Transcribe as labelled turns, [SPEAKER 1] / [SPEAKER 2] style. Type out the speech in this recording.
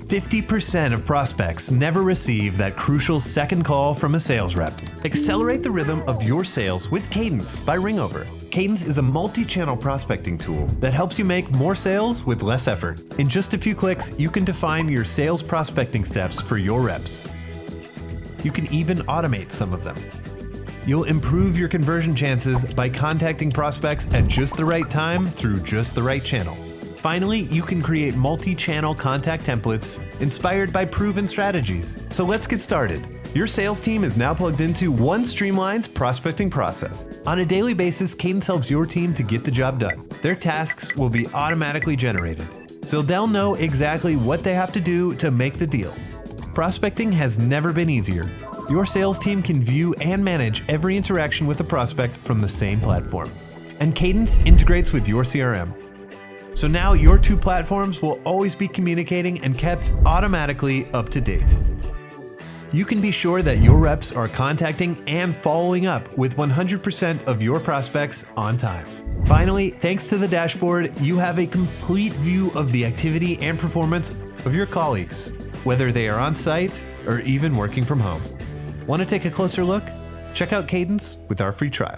[SPEAKER 1] 50% of prospects never receive that crucial second call from a sales rep. Accelerate the rhythm of your sales with Cadence by Ringover. Cadence is a multi-channel prospecting tool that helps you make more sales with less effort. In just a few clicks, you can define your sales prospecting steps for your reps. You can even automate some of them. You'll improve your conversion chances by contacting prospects at just the right time through just the right channel. Finally, you can create multi-channel contact templates inspired by proven strategies. So let's get started. Your sales team is now plugged into one streamlined prospecting process. On a daily basis, Cadence helps your team to get the job done. Their tasks will be automatically generated, so they'll know exactly what they have to do to make the deal. Prospecting has never been easier. Your sales team can view and manage every interaction with a prospect from the same platform. And Cadence integrates with your CRM. So now your two platforms will always be communicating and kept automatically up to date. You can be sure that your reps are contacting and following up with 100% of your prospects on time. Finally, thanks to the dashboard, you have a complete view of the activity and performance of your colleagues, whether they are on site or even working from home. Want to take a closer look? Check out Cadence with our free trial.